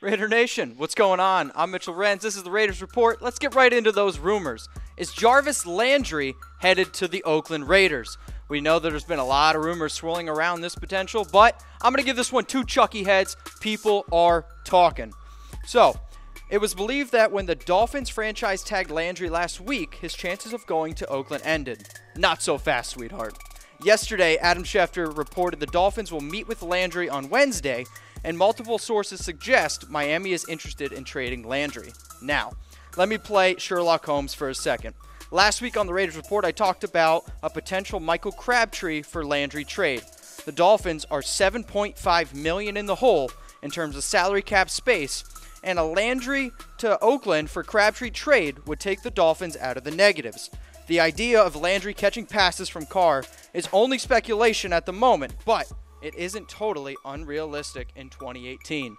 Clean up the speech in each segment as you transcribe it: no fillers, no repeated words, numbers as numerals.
Raider Nation, what's going on? I'm Mitchell Renz. This is the Raiders Report. Let's get right into those rumors. Is Jarvis Landry headed to the Oakland Raiders? We know that there's been a lot of rumors swirling around this potential, but I'm going to give this one 2 Chucky heads. People are talking. So, it was believed that when the Dolphins franchise tagged Landry last week, his chances of going to Oakland ended. Not so fast, sweetheart. Yesterday, Adam Schefter reported the Dolphins will meet with Landry on Wednesday, and multiple sources suggest Miami is interested in trading Landry. Now, let me play Sherlock Holmes for a second. Last week on the Raiders Report, I talked about a potential Michael Crabtree for Landry trade. The Dolphins are $7.5 million in the hole in terms of salary cap space, and a Landry to Oakland for Crabtree trade would take the Dolphins out of the negatives. The idea of Landry catching passes from Carr is only speculation at the moment, but it isn't totally unrealistic in 2018.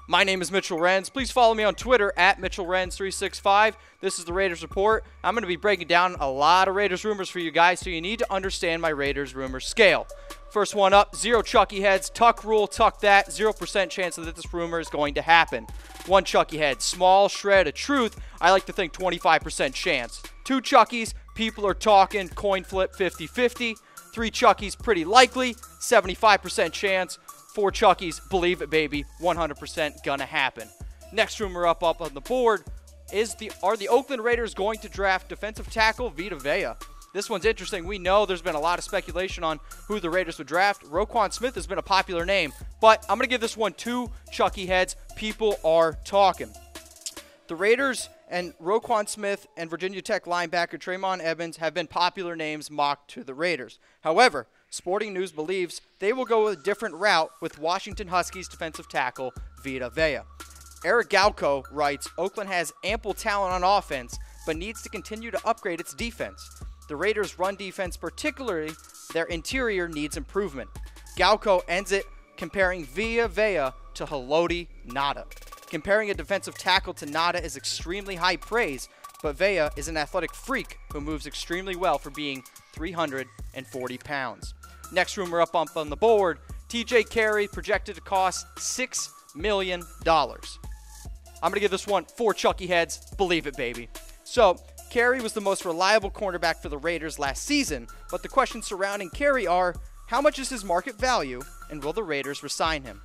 My name is Mitchell Renz. Please follow me on Twitter at MitchellRenz365. This is the Raiders Report. I'm going to be breaking down a lot of Raiders rumors for you guys, so you need to understand my Raiders rumor scale. First one up, 0 Chucky heads. Tuck rule, tuck that. 0% chance that this rumor is going to happen. 1 Chucky head, small shred of truth. I like to think 25% chance. 2 Chuckies, people are talking, coin flip 50-50. 3 Chuckies, pretty likely, 75% chance. 4 Chuckies, believe it, baby, 100% gonna happen. Next rumor up on the board is are the Oakland Raiders going to draft defensive tackle Vita Vea? This one's interesting. We know there's been a lot of speculation on who the Raiders would draft. Roquan Smith has been a popular name, but I'm gonna give this one 2 Chucky heads. People are talking. The Raiders and Roquan Smith and Virginia Tech linebacker Tremon Evans have been popular names mocked to the Raiders. However, Sporting News believes they will go a different route with Washington Huskies defensive tackle Vita Vea. Eric Galko writes, Oakland has ample talent on offense, but needs to continue to upgrade its defense. The Raiders' run defense, particularly their interior, needs improvement. Galko ends it comparing Vita Vea to Haloti Ngata. Comparing a defensive tackle to Ngata is extremely high praise, but Vea is an athletic freak who moves extremely well for being 340 pounds. Next rumor up on the board, T.J. Carrie projected to cost $6 million. I'm going to give this one 4 Chucky heads. Believe it, baby. So, Carrie was the most reliable cornerback for the Raiders last season, but the questions surrounding Carrie are, how much is his market value, and will the Raiders re-sign him?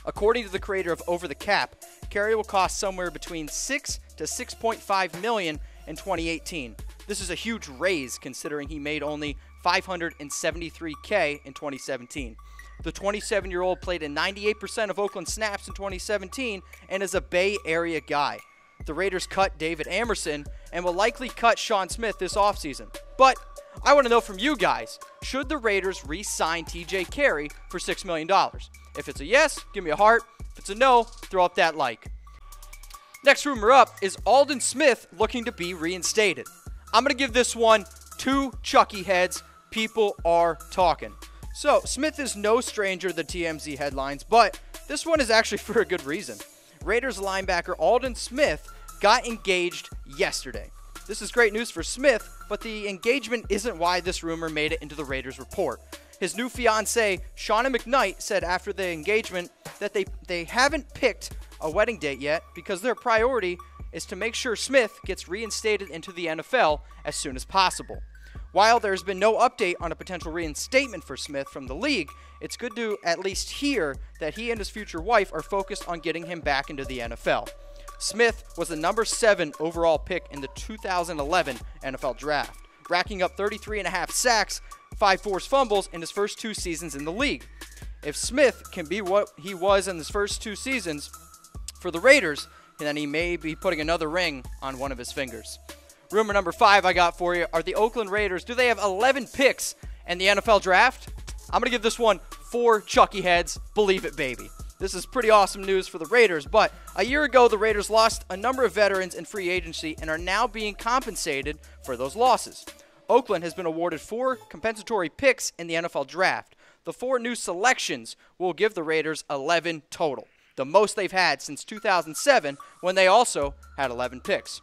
According to the creator of Over the Cap, Carrie will cost somewhere between $6 to $6.5 million in 2018. This is a huge raise considering he made only $573K in 2017. The 27-year-old played in 98% of Oakland snaps in 2017 and is a Bay Area guy. The Raiders cut David Amerson and will likely cut Sean Smith this offseason. But I want to know from you guys, should the Raiders re-sign T.J. Carrie for $6 million? If it's a yes, give me a heart. If it's a no, throw up that like. Next rumor up is Aldon Smith looking to be reinstated. I'm going to give this one 2 Chucky heads. People are talking. So, Smith is no stranger to the TMZ headlines, but this one is actually for a good reason. Raiders linebacker Aldon Smith got engaged yesterday. This is great news for Smith, but the engagement isn't why this rumor made it into the Raiders report. His new fiancée, Shauna McKnight, said after the engagement that they haven't picked a wedding date yet because their priority is to make sure Smith gets reinstated into the NFL as soon as possible. While there's been no update on a potential reinstatement for Smith from the league, it's good to at least hear that he and his future wife are focused on getting him back into the NFL. Smith was the number 7 overall pick in the 2011 NFL Draft, racking up 33.5 sacks, 5 forced fumbles in his first 2 seasons in the league. If Smith can be what he was in his first 2 seasons for the Raiders, then he may be putting another ring on one of his fingers. Rumor number 5 I got for you are the Oakland Raiders. Do they have 11 picks in the NFL Draft? I'm going to give this one 4 Chucky heads. Believe it, baby. This is pretty awesome news for the Raiders, but a year ago, the Raiders lost a number of veterans in free agency and are now being compensated for those losses. Oakland has been awarded 4 compensatory picks in the NFL Draft. The 4 new selections will give the Raiders 11 total, the most they've had since 2007 when they also had 11 picks.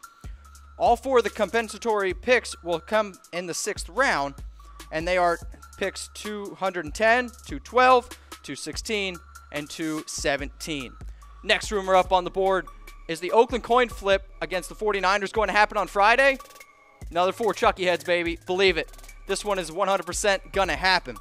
All 4 of the compensatory picks will come in the 6th round, and they are picks 210, 212, 216, and 217. Next rumor up on the board is the Oakland coin flip against the 49ers going to happen on Friday. Another 4 Chucky heads, baby. Believe it. This one is 100% going to happen.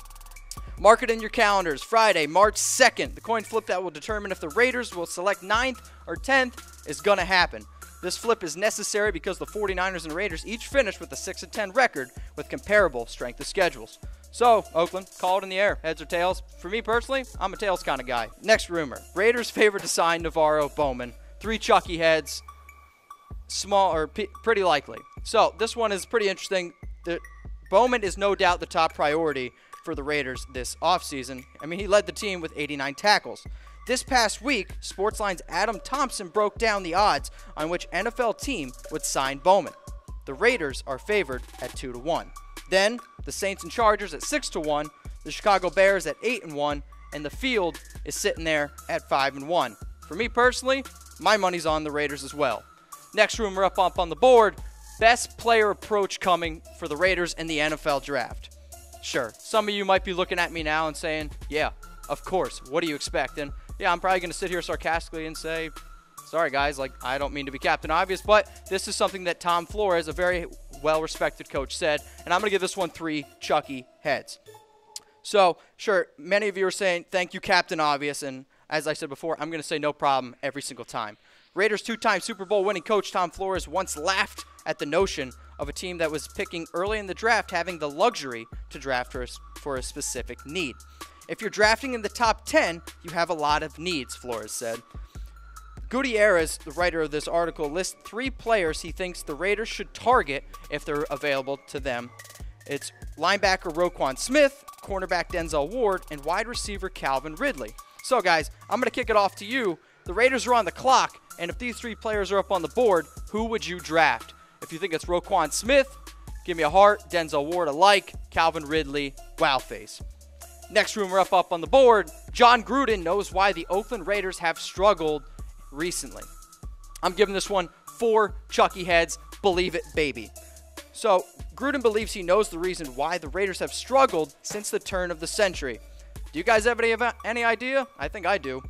Mark it in your calendars. Friday, March 2nd. The coin flip that will determine if the Raiders will select 9th or 10th is going to happen. This flip is necessary because the 49ers and Raiders each finished with a 6-10 record with comparable strength of schedules. So, Oakland, call it in the air. Heads or tails? For me personally, I'm a tails kind of guy. Next rumor. Raiders favored to sign NaVorro Bowman. 3 Chucky heads. Small or pretty likely. So, this one is pretty interesting. Bowman is no doubt the top priority for the Raiders this offseason. I mean, he led the team with 89 tackles. This past week, Sportsline's Adam Thompson broke down the odds on which NFL team would sign Bowman. The Raiders are favored at 2-1. Then, the Saints and Chargers at 6-1, the Chicago Bears at 8-1, and the field is sitting there at 5-1. For me personally, my money's on the Raiders as well. Next rumor up on the board, best player approach coming for the Raiders in the NFL draft. Sure, some of you might be looking at me now and saying, yeah, of course, what do you expect? And yeah, I'm probably going to sit here sarcastically and say, sorry guys, like I don't mean to be Captain Obvious, but this is something that Tom Flores, a very well-respected coach, said, and I'm going to give this one 3 Chucky heads. So, sure, many of you are saying, thank you, Captain Obvious, and as I said before, I'm going to say no problem every single time. Raiders 2-time Super Bowl winning coach Tom Flores once laughed at the notion of a team that was picking early in the draft having the luxury to draft for a specific need. If you're drafting in the top 10, you have a lot of needs, Flores said. Gutierrez, the writer of this article, lists 3 players he thinks the Raiders should target if they're available to them. It's linebacker Roquan Smith, cornerback Denzel Ward, and wide receiver Calvin Ridley. So, guys, I'm going to kick it off to you. The Raiders are on the clock, and if these 3 players are up on the board, who would you draft? If you think it's Roquan Smith, give me a heart. Denzel Ward, a like. Calvin Ridley, wow face. Next rumor up on the board, John Gruden knows why the Oakland Raiders have struggled recently. I'm giving this one 4 Chucky heads. Believe it, baby. So, Gruden believes he knows the reason why the Raiders have struggled since the turn of the century. Do you guys have any idea? I think I do.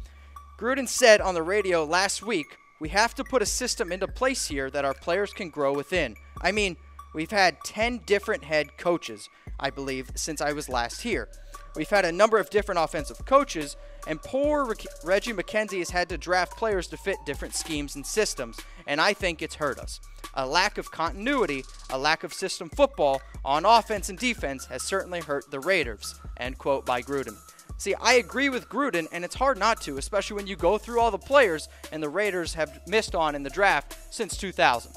Gruden said on the radio last week, we have to put a system into place here that our players can grow within. I mean, we've had 10 different head coaches, I believe, since I was last here. We've had a number of different offensive coaches, and poor Reggie McKenzie has had to draft players to fit different schemes and systems, and I think it's hurt us. A lack of continuity, a lack of system football on offense and defense has certainly hurt the Raiders, end quote by Gruden. See, I agree with Gruden, and it's hard not to, especially when you go through all the players and the Raiders have missed on in the draft since 2000.